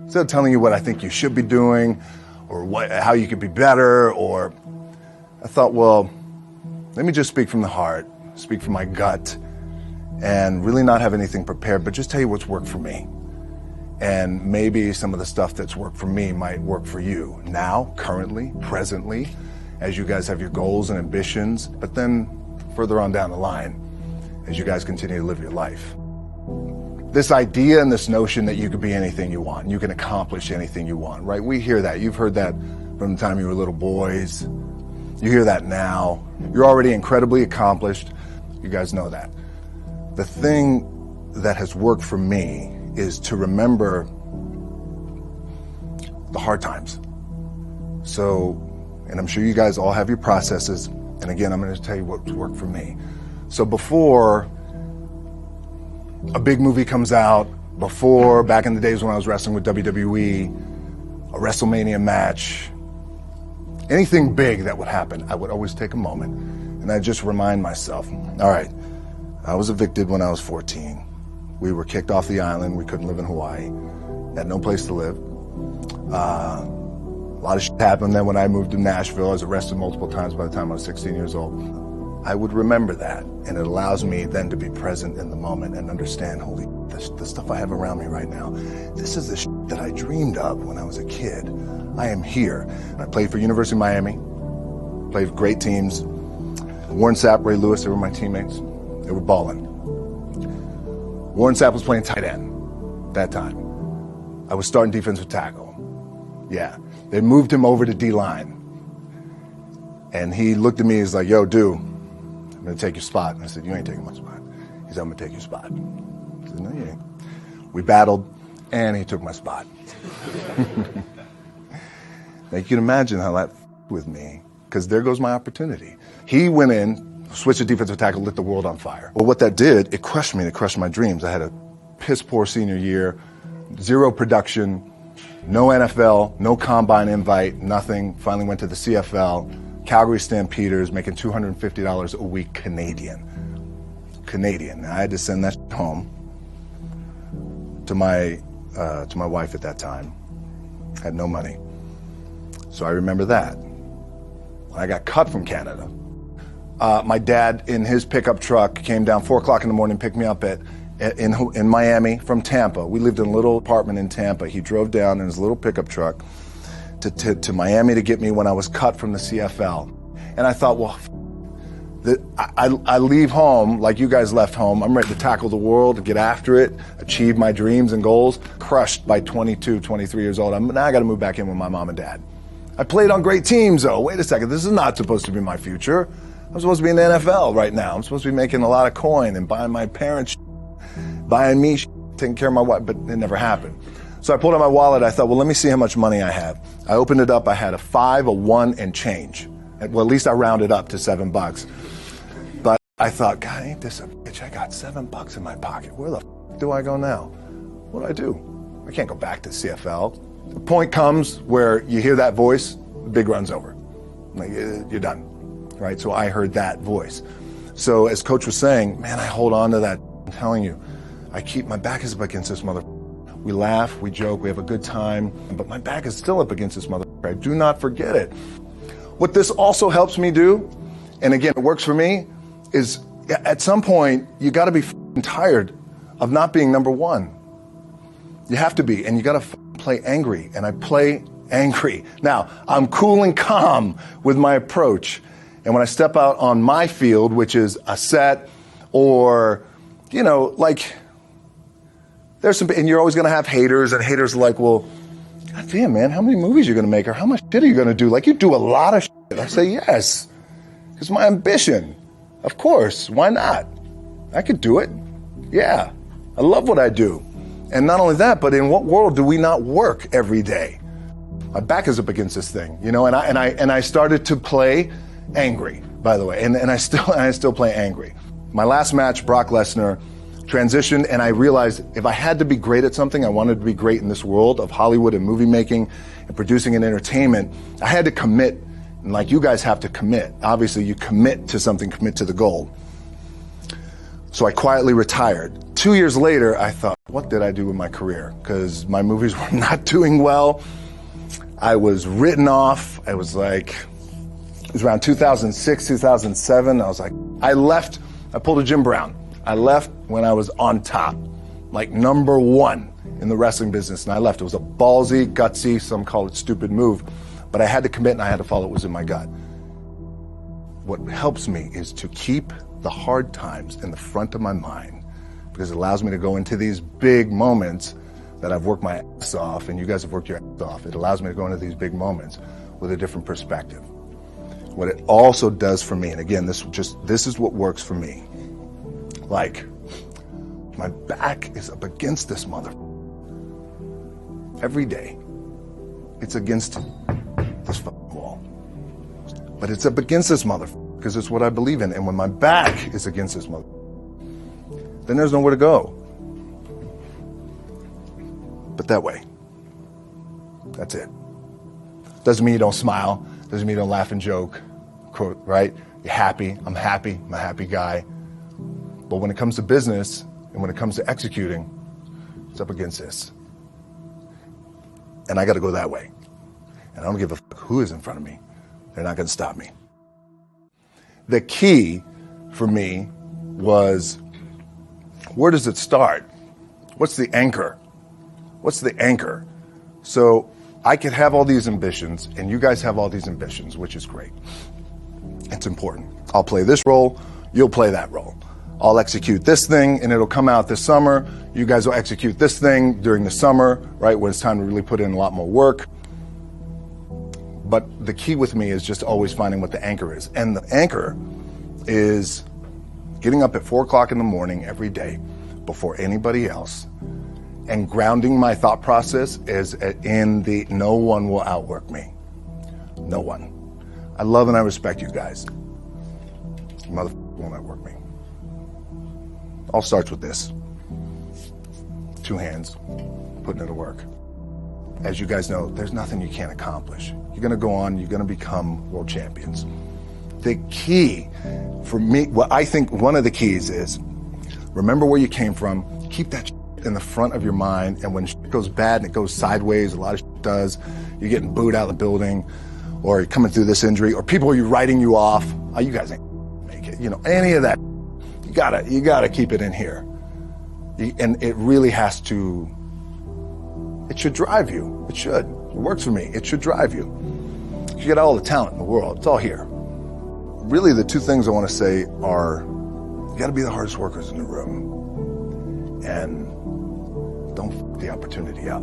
Instead of telling you what I think you should be doing or how you could be better, or I thought, well, let me just speak from the heart, speak from my gut, and really not have anything prepared, but just tell you what's worked for me. And maybe some of the stuff that's worked for me might work for you now, currently, presently, as you guys have your goals and ambitions, but then further on down the line, as you guys continue to live your life. This idea and this notion that you could be anything you want, you can accomplish anything you want, right? We hear that. You've heard that from the time you were little boys. You hear that now. You're already incredibly accomplished. You guys know that. The thing that has worked for me is to remember the hard times. So, and I'm sure you guys all have your processes. And again, I'm going to tell you what's worked for me. So before a big movie comes out, before, back in the days when I was wrestling with WWE, a WrestleMania match, anything big that would happen, I would always take a moment and I'd just remind myself, all right, I was evicted when I was 14. We were kicked off the island. We couldn't live in Hawaii. Had no place to live. A lot of shit happened then when I moved to Nashville. I was arrested multiple times by the time I was 16 years old. I would remember that, and it allows me then to be present in the moment and understand, holy, the stuff I have around me right now, this is the shit that I dreamed of when I was a kid. I am here. I played for University of Miami, played for great teams. Warren Sapp, Ray Lewis, they were my teammates. They were balling. Warren Sapp was playing tight end that time. I was starting defensive tackle. Yeah, they moved him over to D-line. And he looked at me, he's like, yo, dude, I'm gonna take your spot. And I said, you ain't taking my spot. He said, I'm gonna take your spot. I said, no, you ain't. We battled, and he took my spot. Now you can imagine how that with me, because there goes my opportunity. He went in, switched to defensive tackle, lit the world on fire. Well, what that did, it crushed me, it crushed my dreams. I had a piss poor senior year, zero production, no NFL, no combine invite, nothing. Finally went to the CFL, Calgary Stampeders, making $250 a week Canadian. Now, I had to send that home to my wife at that time. Had no money. So I remember that. When I got cut from Canada, my dad in his pickup truck came down 4 o'clock in the morning, picked me up in Miami from Tampa. We lived in a little apartment in Tampa. He drove down in his little pickup truck to Miami to get me when I was cut from the CFL. And I thought, well, I leave home like you guys left home. I'm ready to tackle the world, to get after it, achieve my dreams and goals. Crushed by 22, 23 years old. Now I got to move back in with my mom and dad. I played on great teams, though. Wait a second, this is not supposed to be my future. I'm supposed to be in the NFL right now. I'm supposed to be making a lot of coin and buying my parents, buying me, taking care of my wife, but it never happened. So I pulled out my wallet. I thought, well, let me see how much money I have. I opened it up. I had a 5, a 1, and change. Well, at least I rounded up to $7. But I thought, God, ain't this a bitch? I got $7 in my pocket. Where the f do I go now? What do I do? I can't go back to CFL. The point comes where you hear that voice, the big run's over. Like, you're done, right? So I heard that voice. So as Coach was saying, man, I hold on to that. I'm telling you, I keep my back is up against this mother. We laugh, we joke, we have a good time, but my back is still up against this mother. I do not forget it. What this also helps me do, and again, it works for me, is at some point, you gotta be tired of not being number one. You have to be, and you gotta play angry, and I play angry. Now, I'm cool and calm with my approach, and when I step out on my field, which is a set, or, you know, like, there's some, and you're always gonna have haters, and haters are like, well, God damn, man, how many movies are you gonna make, or how much shit are you gonna do? Like, you do a lot of shit. I say, yes, it's my ambition. Of course, why not? I could do it. Yeah, I love what I do. And not only that, but in what world do we not work every day? My back is up against this thing, you know, and I started to play angry, by the way, and I still play angry. My last match, Brock Lesnar, transitioned, and I realized if I had to be great at something, I wanted to be great in this world of Hollywood and movie making and producing and entertainment, I had to commit, and like you guys have to commit. Obviously, you commit to something, commit to the goal. So I quietly retired. 2 years later, I thought, what did I do with my career? Because my movies were not doing well. I was written off. I was like, it was around 2006, 2007. I was like, I left. I pulled a Jim Brown. I left when I was on top, like #1 in the wrestling business, and I left. It was a ballsy, gutsy, some call it stupid move, but I had to commit and I had to follow what was in my gut. What helps me is to keep the hard times in the front of my mind, because it allows me to go into these big moments that I've worked my ass off, and you guys have worked your ass off. It allows me to go into these big moments with a different perspective. What it also does for me, and again, this is what works for me. Like, my back is up against this mother. Every day, it's against this fucking wall. But it's up against this mother, because it's what I believe in. And when my back is against this mother, then there's nowhere to go. But that way. That's it. Doesn't mean you don't smile. Doesn't mean you don't laugh and joke. Quote, right? You're happy. I'm happy. I'm a happy guy. But when it comes to business and when it comes to executing, it's up against this. And I got to go that way. And I don't give a fuck who is in front of me. They're not going to stop me. The key for me was, where does it start? What's the anchor? What's the anchor? So I could have all these ambitions, and you guys have all these ambitions, which is great. It's important. I'll play this role, you'll play that role. I'll execute this thing, and it'll come out this summer. You guys will execute this thing during the summer, right, when it's time to really put in a lot more work. But the key with me is just always finding what the anchor is. And the anchor is getting up at 4 o'clock in the morning every day before anybody else, and grounding my thought process is in the no one will outwork me. No one. I love and I respect you guys. Motherfucker won't outwork me. All starts with this. 2 hands, putting it to work. As you guys know, there's nothing you can't accomplish. You're gonna go on, you're gonna become world champions. The key for me, what I think one of the keys is, remember where you came from, keep that in the front of your mind, and when shit goes bad and it goes sideways, a lot of shit does, you're getting booed out of the building, or you're coming through this injury, or people are writing you off, oh, you guys ain't make it, you know, any of that. You gotta keep it in here. And it really has to, it should drive you. It should. It works for me. It should drive you. You got all the talent in the world. It's all here. Really, the 2 things I want to say are, you got to be the hardest workers in the room. And don't f the opportunity up.